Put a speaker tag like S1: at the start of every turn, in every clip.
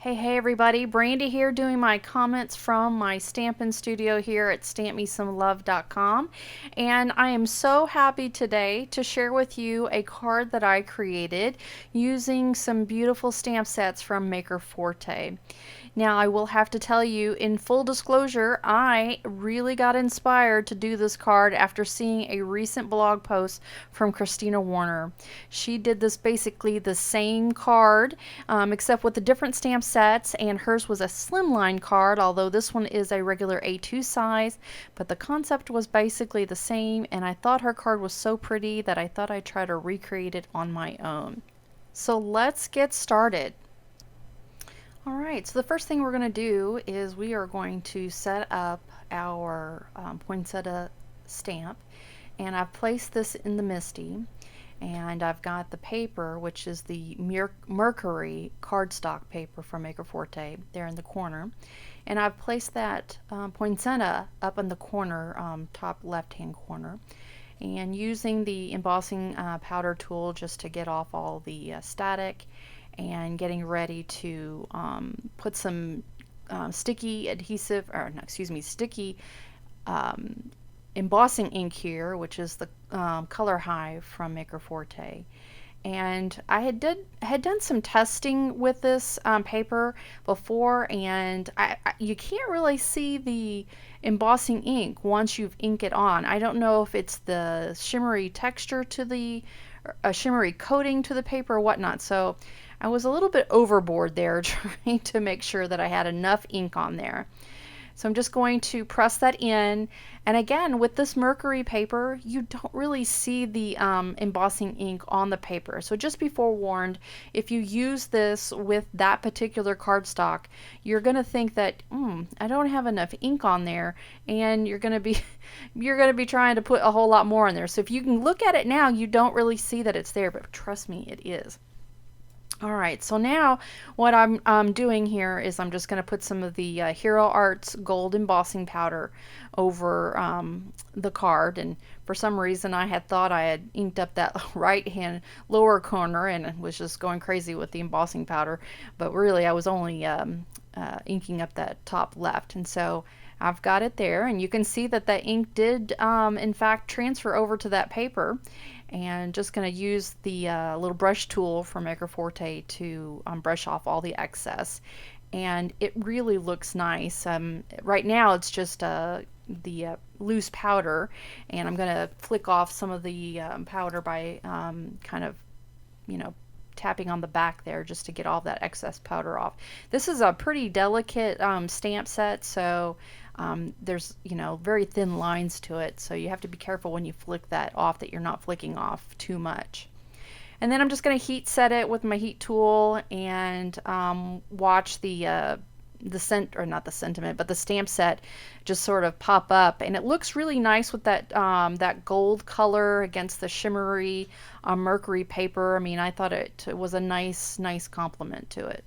S1: Hey everybody, Brandy here doing my comments from my stampin' studio here at stampmesomelove.com, and I am so happy today to share with you a card that I created using some beautiful stamp sets from Maker Forte. Now, I will have to tell you, in full disclosure, I really got inspired to do this card after seeing a recent blog post from Kristina Werner. She did this basically the same card, except with the different stamp sets, and hers was a slimline card, although this one is a regular A2 size, but the concept was basically the same, and I thought her card was so pretty that I thought I'd try to recreate it on my own. So let's get started. Alright, so the first thing we're going to do is we are going to set up our poinsettia stamp, and I've placed this in the MISTI, and I've got the paper, which is the Mercury cardstock paper from Maker Forte, there in the corner, and I've placed that poinsettia up in the corner, top left hand corner, and using the embossing powder tool just to get off all the static, and getting ready to put some sticky adhesive, or no, excuse me, sticky embossing ink here, which is the color Hive from Maker Forte. And I had done some testing with this paper before, and you can't really see the embossing ink once you've inked it on. I don't know if it's the shimmery texture to the shimmery coating to the paper or whatnot, so I was a little bit overboard there trying to make sure that I had enough ink on there. So I'm just going to press that in, and again, with this Mercury paper, you don't really see the embossing ink on the paper. So just be forewarned, if you use this with that particular cardstock, you're going to think that I don't have enough ink on there, and you're going to be trying to put a whole lot more in there. So if you can look at it now, you don't really see that it's there, but trust me, it is. Alright, so now what I'm doing here is I'm just going to put some of the Hero Arts gold embossing powder over the card, and for some reason I had thought I had inked up that right hand lower corner and was just going crazy with the embossing powder, but really I was only inking up that top left, and so I've got it there, and you can see that the ink did in fact transfer over to that paper. And just going to use the little brush tool from Maker Forte to brush off all the excess, and it really looks nice. Right now it's just the loose powder, and I'm going to flick off some of the powder by kind of, tapping on the back there just to get all that excess powder off. This is a pretty delicate stamp set, so there's very thin lines to it, so you have to be careful when you flick that off that you're not flicking off too much. And then I'm just going to heat set it with my heat tool and watch the sentiment, but the stamp set just sort of pop up, and it looks really nice with that that gold color against the shimmery Mercury paper. I mean, I thought it was a nice complement to it.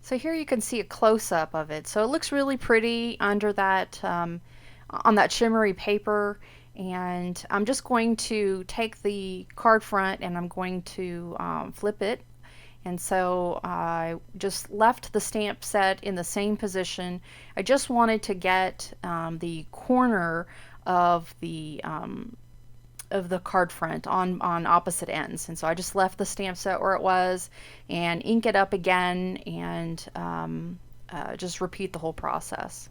S1: So here you can see a close-up of it. So it looks really pretty under that on that shimmery paper, and I'm just going to take the card front and I'm going to flip it. And so I just left the stamp set in the same position. I just wanted to get the corner of the card front on opposite ends, and so I just left the stamp set where it was and ink it up again, and just repeat the whole process.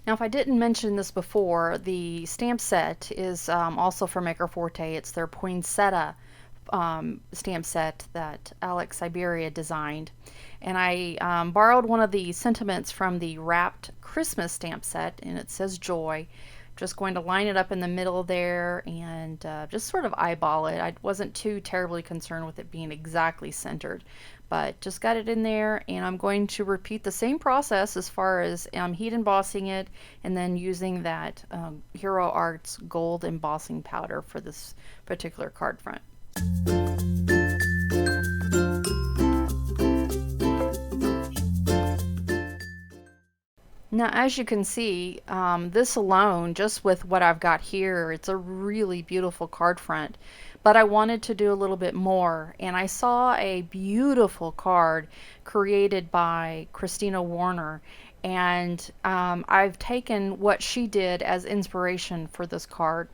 S1: Now, if I didn't mention this before, the stamp set is also from Maker Forte. It's their Poinsettia stamp set that Syberia designed. And I borrowed one of the sentiments from the wrapped Christmas stamp set, and it says joy. Just going to line it up in the middle there and just sort of eyeball it. I wasn't too terribly concerned with it being exactly centered, but just got it in there, and I'm going to repeat the same process as far as heat embossing it, and then using that Hero Arts gold embossing powder for this particular card front. Now, as you can see, this alone, just with what I've got here, it's a really beautiful card front. But I wanted to do a little bit more, and I saw a beautiful card created by Kristina Werner, and I've taken what she did as inspiration for this card.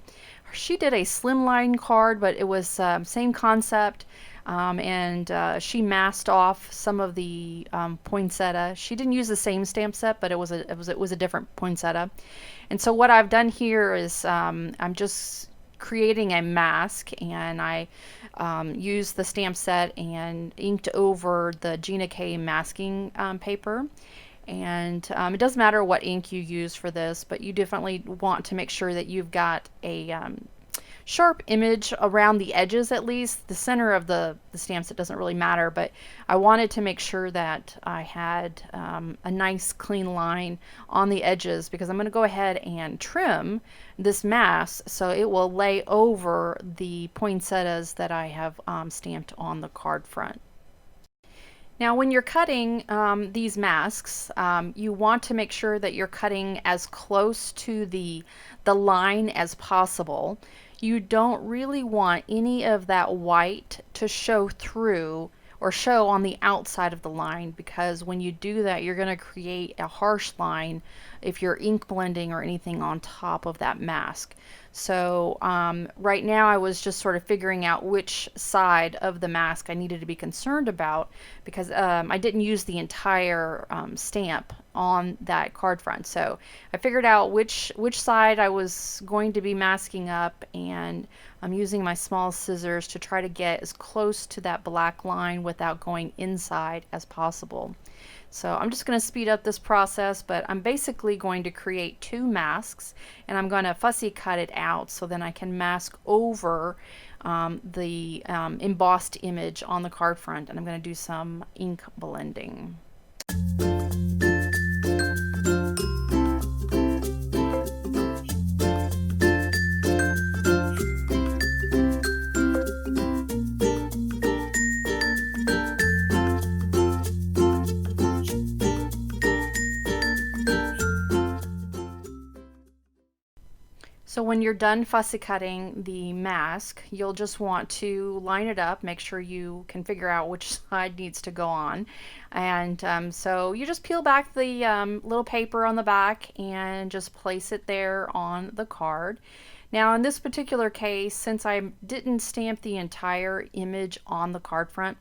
S1: She did a slimline card, but it was same concept. And she masked off some of the poinsettia. She didn't use the same stamp set, but it was a different poinsettia. And so what I've done here is I'm just creating a mask, and I used the stamp set and inked over the Gina K masking paper. And it doesn't matter what ink you use for this, but you definitely want to make sure that you've got a sharp image around the edges. At least the center of the stamp set doesn't really matter, but I wanted to make sure that I had a nice clean line on the edges, because I'm going to go ahead and trim this mask so it will lay over the poinsettias that I have stamped on the card front. Now, when you're cutting these masks, you want to make sure that you're cutting as close to the line as possible. You don't really want any of that white to show through or show on the outside of the line, because when you do that, you're going to create a harsh line if you're ink blending or anything on top of that mask. So right now I was just sort of figuring out which side of the mask I needed to be concerned about, because I didn't use the entire stamp on that card front. So I figured out which side I was going to be masking up, and I'm using my small scissors to try to get as close to that black line without going inside as possible. So I'm just going to speed up this process, but I'm basically going to create two masks, and I'm going to fussy cut it out so then I can mask over the embossed image on the card front, and I'm going to do some ink blending. So when you're done fussy cutting the mask, you'll just want to line it up, make sure you can figure out which side needs to go on. And so you just peel back the little paper on the back and just place it there on the card. Now in this particular case, since I didn't stamp the entire image on the card front,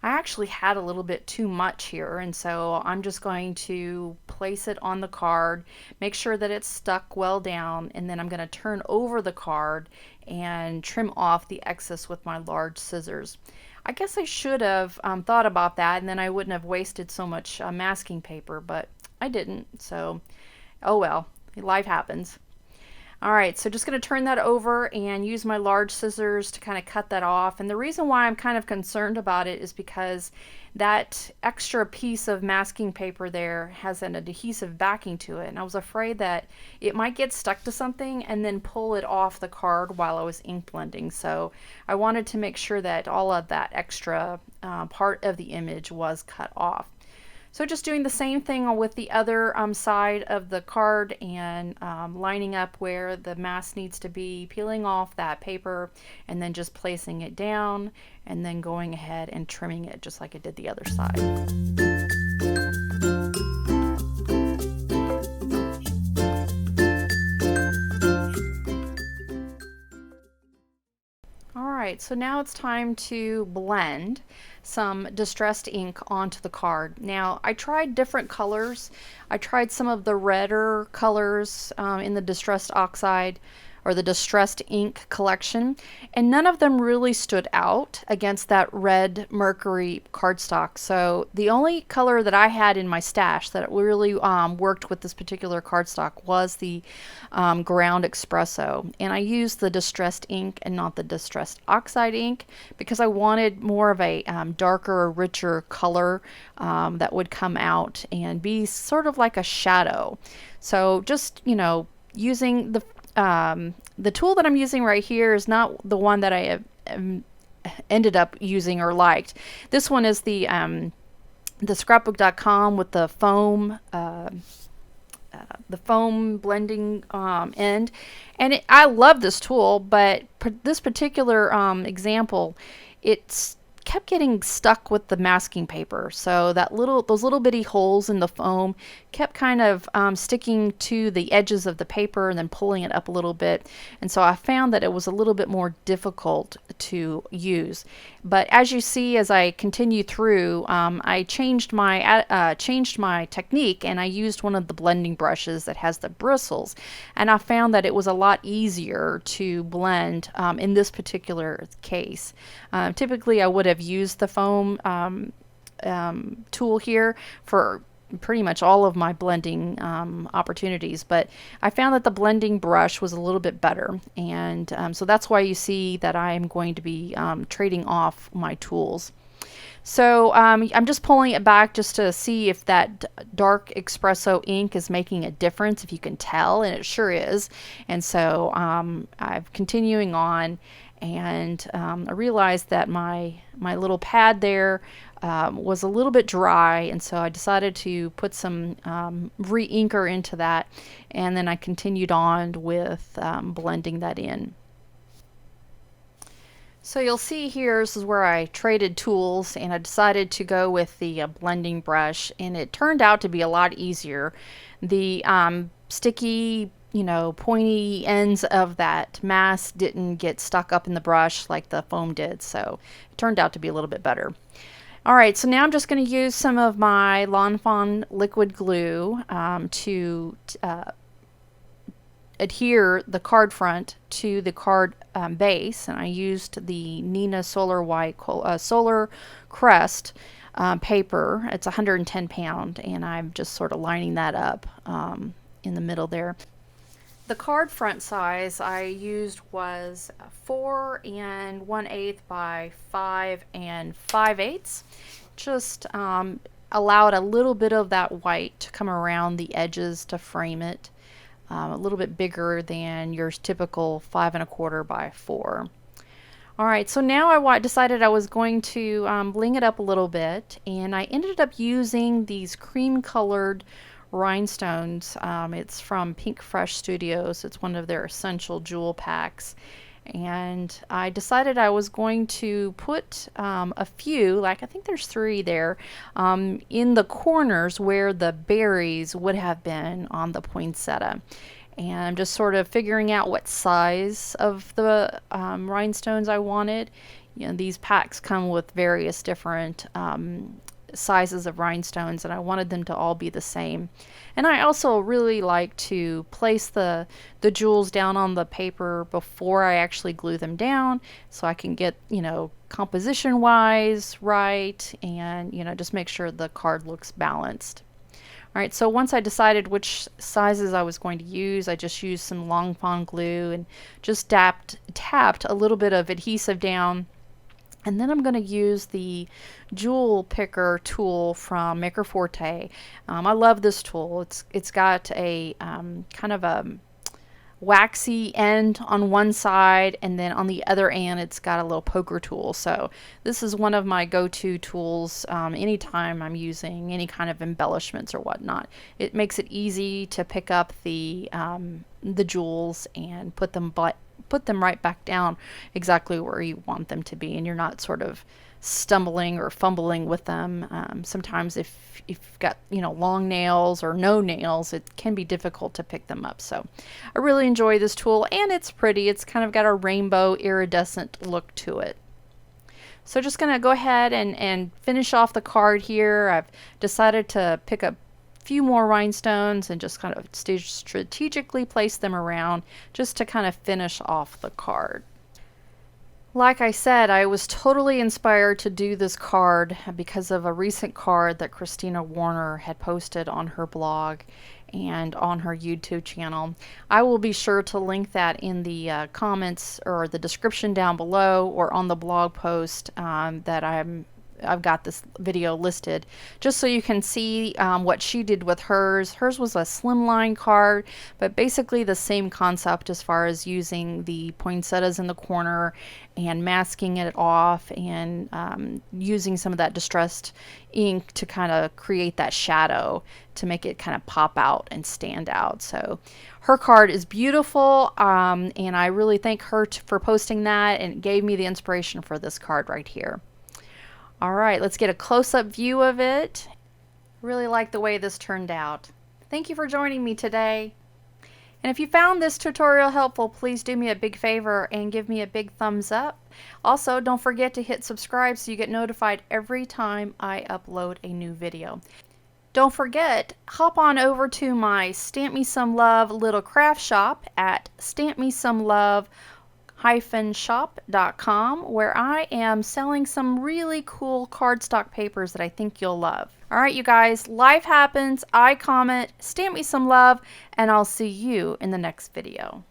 S1: I actually had a little bit too much here, and so I'm just going to place it on the card, make sure that it's stuck well down, and then I'm going to turn over the card and trim off the excess with my large scissors. I guess I should have thought about that, and then I wouldn't have wasted so much masking paper, but I didn't, so oh well, life happens. Alright, so just going to turn that over and use my large scissors to kind of cut that off. And the reason why I'm kind of concerned about it is because that extra piece of masking paper there has an adhesive backing to it. And I was afraid that it might get stuck to something and then pull it off the card while I was ink blending. So I wanted to make sure that all of that extra part of the image was cut off. So just doing the same thing with the other side of the card, and lining up where the mask needs to be, peeling off that paper, and then just placing it down, and then going ahead and trimming it just like I did the other side. Alright, so now it's time to blend some distressed ink onto the card. Now, I tried different colors. I tried some of the redder colors in the distressed oxide, or the Distressed Ink collection, and none of them really stood out against that red mercury cardstock. So the only color that I had in my stash that really worked with this particular cardstock was the ground espresso, and I used the Distressed Ink and not the Distressed Oxide ink because I wanted more of a darker, richer color that would come out and be sort of like a shadow. So just, you know, using the tool that I'm using right here is not the one that I have ended up using or liked. This one is the scrapbook.com with the foam blending end, and I love this tool, but this particular example, it's kept getting stuck with the masking paper, so those little bitty holes in the foam kept kind of sticking to the edges of the paper and then pulling it up a little bit, and so I found that it was a little bit more difficult to use. But as you see, as I continue through, I changed my technique, and I used one of the blending brushes that has the bristles, and I found that it was a lot easier to blend in this particular case. Typically I would have used the foam tool here for pretty much all of my blending opportunities, but I found that the blending brush was a little bit better, and so that's why you see that I'm going to be trading off my tools. So I'm just pulling it back just to see if that dark espresso ink is making a difference, if you can tell, and it sure is. And so I'm continuing on, and I realized that my little pad there was a little bit dry, and so I decided to put some re-inker into that, and then I continued on with blending that in. So you'll see here, this is where I traded tools, and I decided to go with the blending brush, and it turned out to be a lot easier. The sticky, you know, pointy ends of that mask didn't get stuck up in the brush like the foam did, so it turned out to be a little bit better. Alright, so now I'm just going to use some of my Lawn Fawn liquid glue to adhere the card front to the card base, and I used the Neenah Solar Crest paper. It's 110 pound, and I'm just sort of lining that up in the middle there. The card front size I used was 4 1/8 by 5 5/8. Just allowed a little bit of that white to come around the edges to frame it. A little bit bigger than your typical 5 1/4 by 4. Alright, so now I decided I was going to bling it up a little bit, and I ended up using these cream colored rhinestones. It's from Pinkfresh Studios. It's one of their essential jewel packs, and I decided I was going to put a few, like I think there's 3 there, in the corners where the berries would have been on the poinsettia. And I'm just sort of figuring out what size of the rhinestones I wanted. You know, these packs come with various different sizes of rhinestones, and I wanted them to all be the same. And I also really like to place the jewels down on the paper before I actually glue them down, so I can get, you know, composition wise right, and, you know, just make sure the card looks balanced. Alright, so once I decided which sizes I was going to use, I just used some Lawn Fawn glue and just tapped a little bit of adhesive down. And then I'm going to use the jewel picker tool from Maker Forte. I love this tool. It's got a kind of a waxy end on one side, and then on the other end it's got a little poker tool. So this is one of my go-to tools anytime I'm using any kind of embellishments or whatnot. It makes it easy to pick up the jewels and put them right back down exactly where you want them to be, and you're not sort of stumbling or fumbling with them. Sometimes if you've got, you know, long nails or no nails, it can be difficult to pick them up. So I really enjoy this tool, and it's pretty. It's kind of got a rainbow iridescent look to it. So just gonna go ahead and finish off the card here. I've decided to pick up few more rhinestones and just kind of strategically place them around just to kind of finish off the card. Like I said, I was totally inspired to do this card because of a recent card that Kristina Werner had posted on her blog and on her YouTube channel. I will be sure to link that in the comments or the description down below, or on the blog post that I've got this video listed, just so you can see what she did with hers. Hers was a slimline card, but basically the same concept as far as using the poinsettias in the corner and masking it off, and using some of that distressed ink to kind of create that shadow to make it kind of pop out and stand out. So her card is beautiful, and I really thank her for posting that, and it gave me the inspiration for this card right here. All right, let's get a close-up view of it. Really like the way this turned out. Thank you for joining me today. And if you found this tutorial helpful, please do me a big favor and give me a big thumbs up. Also, don't forget to hit subscribe so you get notified every time I upload a new video. Don't forget, hop on over to my Stamp Me Some Love little craft shop at stampmesomelove-shop.com, where I am selling some really cool cardstock papers that I think you'll love. Alright you guys, life happens, I comment, stamp me some love, and I'll see you in the next video.